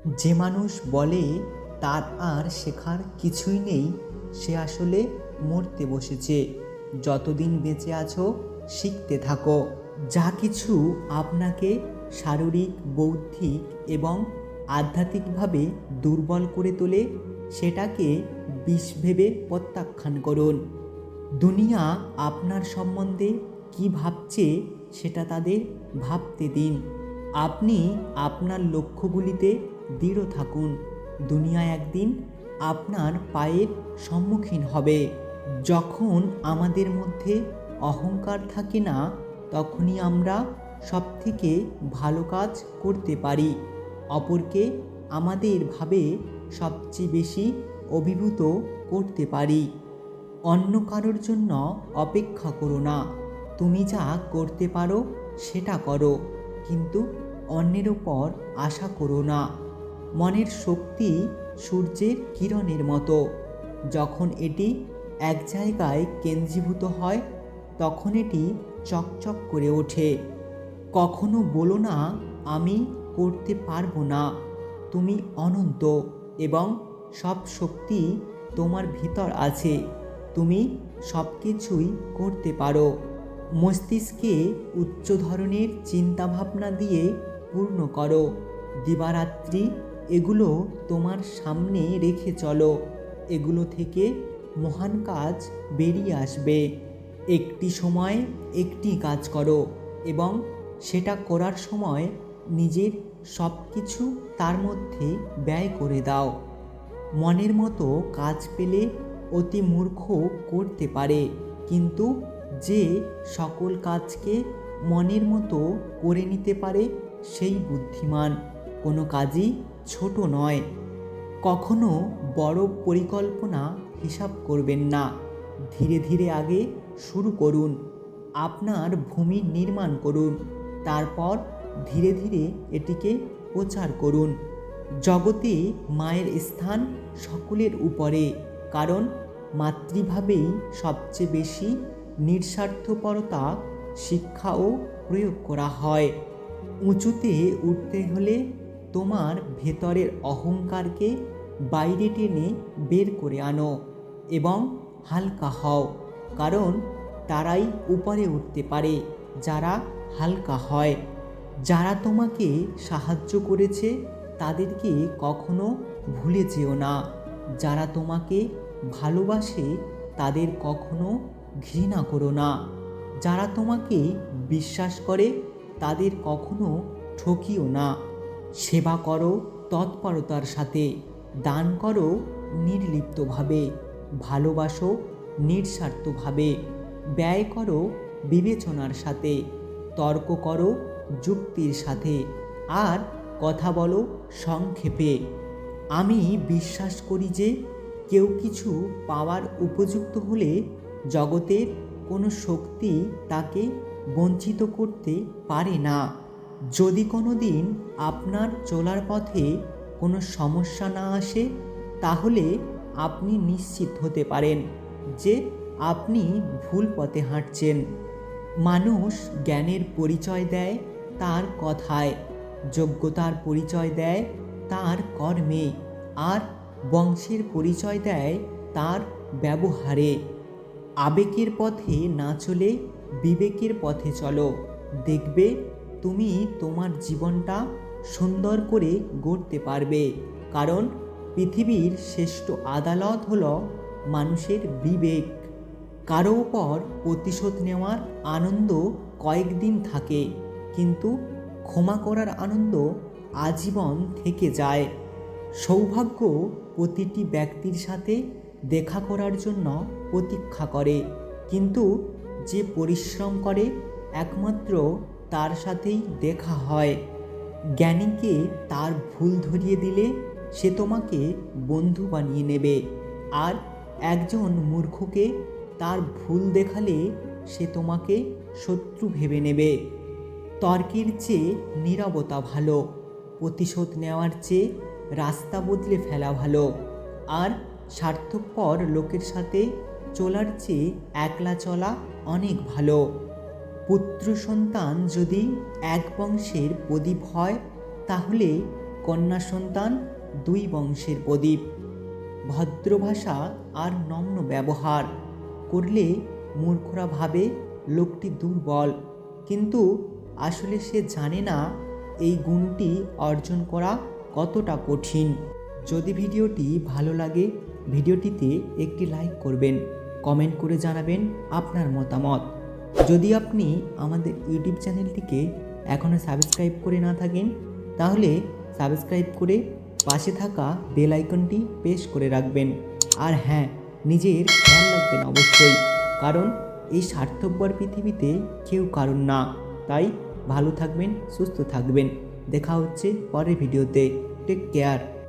যে মানুষ বলে তার আর শেখার কিছুই নেই, সে আসলে মরতে বসেছে। যতদিন বেঁচে আছো শিখতে থাকো। যা কিছু আপনাকে শারীরিক, বৌদ্ধিক এবং আধ্যাত্মিকভাবে দুর্বল করে তোলে, সেটাকে বিষ ভেবে প্রত্যাখ্যান করুন। দুনিয়া আপনার সম্বন্ধে কি ভাবছে সেটা তাদের ভাবতে দিন। আপনি আপনার লক্ষ্যগুলিতে দৃঢ় থাকুন। দুনিয়া একদিন আপনার পায়ের সম্মুখীন হবে। যখন আমাদের মধ্যে অহংকার থাকে না, তখনই আমরা সবথেকে ভালো কাজ করতে পারি। অপরকে আমাদের ভাবে সবচেয়ে বেশি অভিভূত করতে পারি। অন্য কারোর জন্য অপেক্ষা করো না। তুমি যা করতে পারো সেটা করো, কিন্তু অন্যের ওপর আশা করো না। মনের শক্তি সূর্যের কিরণের মতো। যখন এটি এক জায়গায় কেন্দ্রীভূত হয়, তখন এটি চকচক করে ওঠে। কখনো বলো না আমি করতে পারবো না। তুমি অনন্ত এবং সব শক্তি তোমার ভিতর আছে। তুমি সব কিছুই করতে পারো। মস্তিষ্কে উচ্চ ধরনের চিন্তাভাবনা দিয়ে পূর্ণ করো। দিবারাত্রি এগুলো তোমার সামনে রেখে চলো। এগুলো থেকে মহান কাজ বেরিয়ে আসবে। একটি সময় একটি কাজ করো এবং সেটা করার সময় নিজের সব কিছু তার মধ্যে ব্যয় করে দাও। মনের মতো কাজ পেলে অতি মূর্খ করতে পারে, কিন্তু যে সকল কাজকে মনের মতো করে নিতে পারে সেই বুদ্ধিমান। কোনো কাজই ছোট নয়। কখনো বড় পরিকল্পনা হিসাব করবেন না। ধীরে ধীরে আগে শুরু করুন। আপনার ভূমি নির্মাণ করুন, তারপর ধীরে ধীরে এটিকে প্রচার করুন। জগতে মায়ের স্থান সকলের উপরে, কারণ মাতৃভাবেই সবচেয়ে বেশি নিঃস্বার্থপরতা শিক্ষা ও প্রয়োগ করা হয়। উঁচুতে উঠতে হলে তোমার ভেতরের অহংকারকে বাইরে টেনে বের করে আনো এবং হালকা হও, কারণ তারাই উপরে উঠতে পারে যারা হালকা হয়। যারা তোমাকে সাহায্য করেছে তাদেরকে কখনো ভুলে যেও না। যারা তোমাকে ভালোবাসে তাদের কখনো ঘৃণা করো না। যারা তোমাকে বিশ্বাস করে তাদের কখনো ঠকিও না। সেবা করো তৎপরতার সাথে, দান করো নির্লিপ্তভাবে, ভালোবাসো নিঃস্বার্থভাবে, ব্যয় করো বিবেচনার সাথে, তর্ক করো যুক্তির সাথে, আর কথা বলো সংক্ষেপে। আমি বিশ্বাস করি যে কেউ কিছু পাওয়ার উপযুক্ত হলে জগতের কোনো শক্তি তাকে বঞ্চিত করতে পারে না। যদি কোনো দিন আপনার চলার পথে কোনো সমস্যা না আসে, তাহলে আপনি নিশ্চিত হতে পারেন যে আপনি ভুল পথে হাঁটছেন। মানুষ জ্ঞানের পরিচয় দেয় তার কথায়, যোগ্যতার পরিচয় দেয় তার কর্মে, আর বংশের পরিচয় দেয় তার ব্যবহারে। আবেগের পথে না চলে বিবেকের পথে চলো। দেখবে তুমি তোমার জীবনটা সুন্দর করে গড়তে পারবে, কারণ পৃথিবীর শ্রেষ্ঠ আদালত হলো মানুষের বিবেক। কারো উপর প্রতিশোধ নেওয়ার আনন্দ কয়েকদিন থাকে, কিন্তু ক্ষমা করার আনন্দ আজীবন থেকে যায়। সৌভাগ্য প্রতিটি ব্যক্তির সাথে দেখা করার জন্য প্রতীক্ষা করে, কিন্তু যে পরিশ্রম করে একমাত্র তার সাথেই দেখা হয়। জ্ঞানীকে তার ভুল ধরিয়ে দিলে সে তোমাকে বন্ধু বানিয়ে নেবে, আর একজন মূর্খকে তার ভুল দেখালে সে তোমাকে শত্রু ভেবে নেবে। তর্কের চেয়ে নীরবতা ভালো, প্রতিশোধ নেওয়ার চেয়ে রাস্তা বদলে ফেলা ভালো, আর স্বার্থপর লোকের সাথে চলার চেয়ে একলা চলা অনেক ভালো। পুত্র সন্তান যদি এক বংশের প্রদীপ হয়, তাহলে কন্যা সন্তান, 2 বংশের প্রদীপ। ভদ্র ভাষা আর নম্র ব্যবহার করলে মূর্খরা ভাবে লোকটি দুর্বল, কিন্তু আসলে সে জানে না এই গুণটি অর্জন করা কতটা কঠিন। যদি ভিডিওটি ভালো লাগে ভিডিওটিতে একটি লাইক করবেন, কমেন্ট করে জানাবেন আপনার মতামত। যদি আপনি আমাদের ইউটিউব চ্যানেলটিকে এখনও সাবস্ক্রাইব করে না থাকেন তাহলে সাবস্ক্রাইব করে পাশে থাকা বেল আইকনটি প্রেস করে রাখবেন। আর হ্যাঁ, নিজের খেয়াল রাখবেন অবশ্যই, কারণ এই স্বার্থপর পৃথিবীতে কেউ কারণ না। তাই ভালো থাকবেন, সুস্থ থাকবেন। দেখা হচ্ছে পরের ভিডিওতে। Take care.